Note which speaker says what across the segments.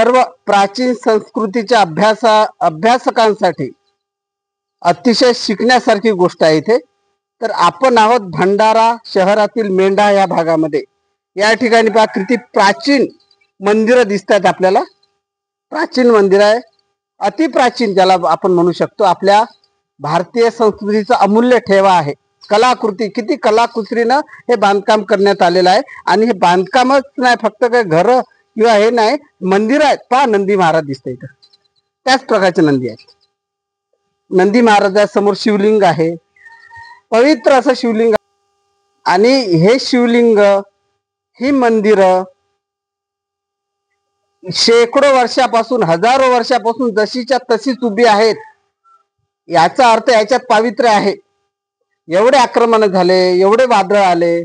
Speaker 1: सर्व प्राचीन संस्कृतीच्या अभ्यासकांसाठी अतिशय शिकण्यासारखी गोष्ट आहे इथे। तर आपण आहोत भंडारा शहरातील मेंढा या भागामध्ये। या ठिकाणी पहा किती प्राचीन मंदिरं दिसतात आपल्याला। प्राचीन मंदिर आहे, अति प्राचीन ज्याला आपण म्हणू शकतो। आपल्या भारतीय संस्कृतीचा अमूल्य ठेवा आहे। कलाकृती, किती कलाकुसरीनं हे बांधकाम करण्यात आलेलं आहे। आणि हे बांधकामच नाही, फक्त काय घर किंवा हे नाही, मंदिर आहेत। पहा नंदी महाराज दिसते इथं, त्याच प्रकारचे नंदी आहेत। नंदी महाराजासमोर शिवलिंग आहे, पवित्र असं शिवलिंग। आणि हे शिवलिंग, ही मंदिर शेकडो वर्षापासून, हजारो वर्षापासून जशीच्या तशीच उभी आहेत। याचा अर्थ याच्यात पावित्र्य आहे। एवढे आक्रमण झाले, एवढे वादळ आले,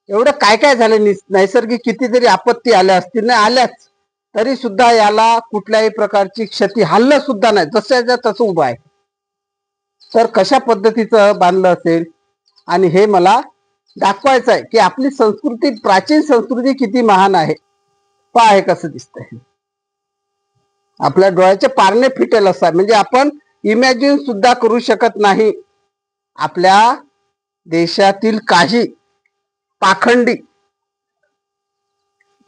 Speaker 1: एवढं काय काय झाले, नैसर्गिक कितीतरी आपत्ती आल्या असतील, नाही आल्याच, तरी सुद्धा याला कुठल्याही प्रकारची क्षती, हल्लं सुद्धा नाही, जसं तसं उभं आहे। तर कशा पद्धतीचं बांधलं असेल, आणि हे मला दाखवायचं आहे की आपली संस्कृती, प्राचीन संस्कृती किती महान आहे। पहा हे कसं दिसतंय, आपल्या डोळ्याचे पारणे फिटेल असं, म्हणजे आपण इमॅजिन सुद्धा करू शकत नाही। आपल्या देशातील काही पाखंडी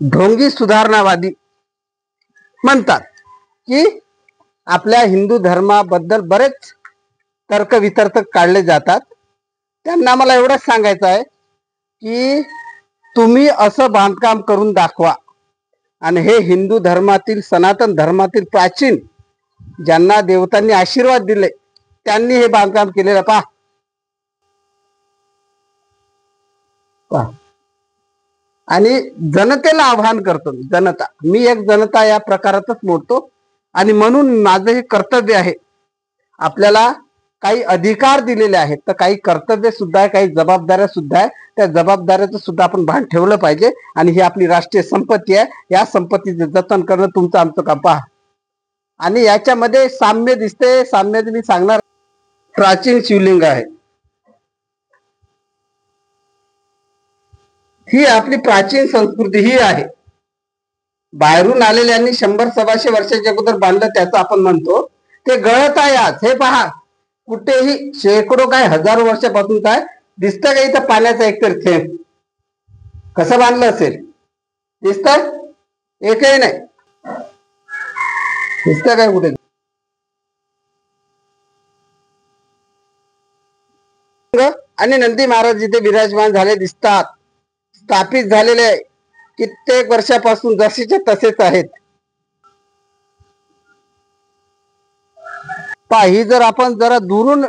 Speaker 1: ढोंगी सुधारणावादी म्हणतात की आपल्या हिंदू धर्माबद्दल बरेच तर्कवितर्क काढले जातात। त्यांना मला एवढंच सांगायचं आहे की तुम्ही असं बांधकाम करून दाखवा। आणि हे हिंदू धर्मातील, सनातन धर्मातील प्राचीन, ज्यांना देवतांनी आशीर्वाद दिले, त्यांनी हे बांधकाम केलेलं पहा। आणि जनतेला आव्हान करतो, जनता, मी एक जनता या प्रकारातच मोडतो। आणि म्हणून माझं हे कर्तव्य आहे। आपल्याला काही अधिकार दिलेले आहेत, तर काही कर्तव्य सुद्धा आहे, काही जबाबदाऱ्या सुद्धा आहे। त्या जबाबदाऱ्याचं सुद्धा आपण भान ठेवलं पाहिजे। आणि ही आपली राष्ट्रीय संपत्ती आहे, या संपत्तीचे जतन करणं तुमचं आमचं काम। पहा, आणि याच्यामध्ये साम्य दिसते, साम्य मी सांगणार। प्राचीन शिवलिंग आहे, ही आपली प्राचीन संस्कृती ही आहे। बाहेरून आलेल्यांनी 100-125 वर्षाच्या अगोदर बांधलं, त्याचं आपण म्हणतो ते गळत आहे आज। हे पहा, कुठेही शेकडो काय हजारो वर्षापासून काय दिसतं का इथं पाण्याचा एकतर थेंब? कसं बांधलं असेल, दिसतं? एकही नाही दिसतं काय कुठे? आणि नंदी महाराज जिथे विराजमान झाले दिसतात, स्थापित झालेले कित्येक वर्षापासून जसेच्या तसेच आहेत। पहा, ही जर आपण जरा दुरून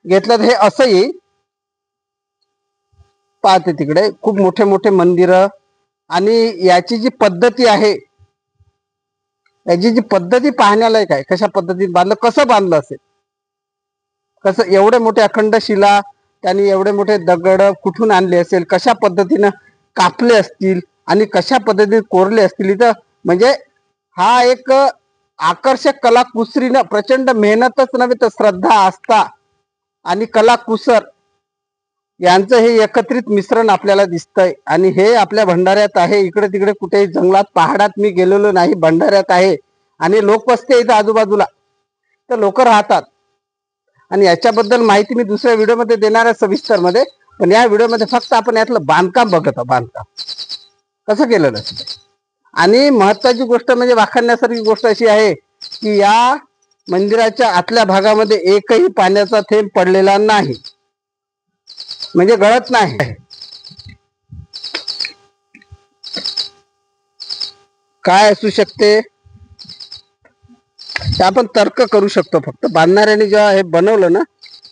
Speaker 1: घेतलं तर हे असं येईल। पाहते तिकडे खूप मोठे मोठे मंदिर, आणि याची जी पद्धती आहे, याची जी पद्धती पाहण्यालायक आहे। कशा पद्धतीने बांधलं, कसं बांधलं असेल, कसं एवढे मोठे अखंड शिला, त्यांनी एवढे मोठे दगड कुठून आणले असेल, कशा पद्धतीनं कापले असतील, आणि कशा पद्धतीने कोरले असतील। इथं म्हणजे हा एक आकर्षक कलाकुसरीनं, प्रचंड मेहनतच नव्हे तर श्रद्धा, आस्था आणि कलाकुसर यांचं हे एकत्रित मिश्रण आपल्याला दिसतंय। आणि हे आपल्या भंडाऱ्यात आहे, इकडे तिकडे कुठेही जंगलात पहाडात मी गेलेलो नाही, भंडाऱ्यात आहे। आणि लोकवस्ती इथं आजूबाजूला, तर लोक राहतात। आणि याच्याबद्दल माहिती मी दुसऱ्या व्हिडिओमध्ये देणार आहे सविस्तर मध्ये, पण या व्हिडिओमध्ये फक्त आपण यातलं बांधकाम बघत आहोत, बांधकाम कसं केलेलं असतं। आणि महत्वाची गोष्ट म्हणजे वाखाणण्यासारखी गोष्ट अशी आहे की या मंदिराच्या आतल्या भागामध्ये एकही पाण्याचा थेंब पडलेला नाही, म्हणजे गळत नाही। काय असू शकते ते आपण तर्क करू शकतो। फक्त बांधणाऱ्यांनी जेव्हा हे बनवलं ना,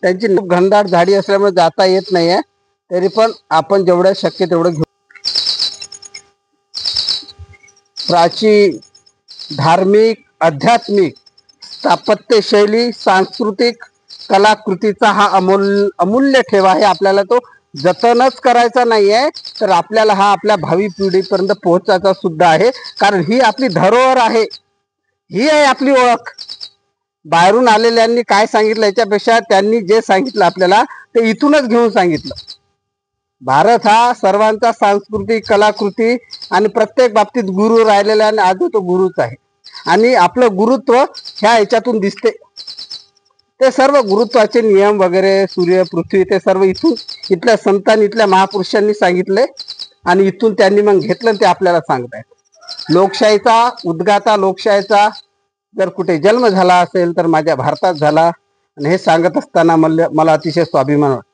Speaker 1: त्यांची घनदाट झाडी असल्यामुळे जाता येत नाहीये, तरी पण आपण जेवढं शक्य तेवढं घेऊ। प्राचीन, धार्मिक, आध्यात्मिक, स्थापत्य शैली, सांस्कृतिक कलाकृतीचा हा अमूल्य ठेवा आहे। आपल्याला तो जतनच करायचा नाहीये, तर आपल्याला हा आपल्या भावी पिढीपर्यंत पोहोचायचा सुद्धा आहे। कारण ही आपली धरोहर आहे, ही आहे आपली ओळख। बाहेरून आलेल्यांनी काय सांगितलं याच्यापेक्षा त्यांनी जे सांगितलं आपल्याला, ते इथूनच घेऊन सांगितलं। भारत हा सर्वांचा सांस्कृतिक कलाकृती आणि प्रत्येक बाबतीत गुरु राहिलेला आणि आजही तो गुरुच आहे. आणि आपलं गुरुत्व ह्या ह्याच्यातून दिसते. ते सर्व गुरुत्वाचे नियम वगैरे सूर्य पृथ्वी ते सर्व इथल्या संतांनी इथल्या महापुरुषांनी सांगितले आणि इथून त्यांनी मग घेतलं ते आपल्याला सांगतायत. लोकशाहीचा उद्गाता लोकशाहीचा जर कुठे जन्म झाला असेल तर माझ्या भारतात झाला आणि हे सांगत असताना मला अतिशय स्वाभिमान वाटतो.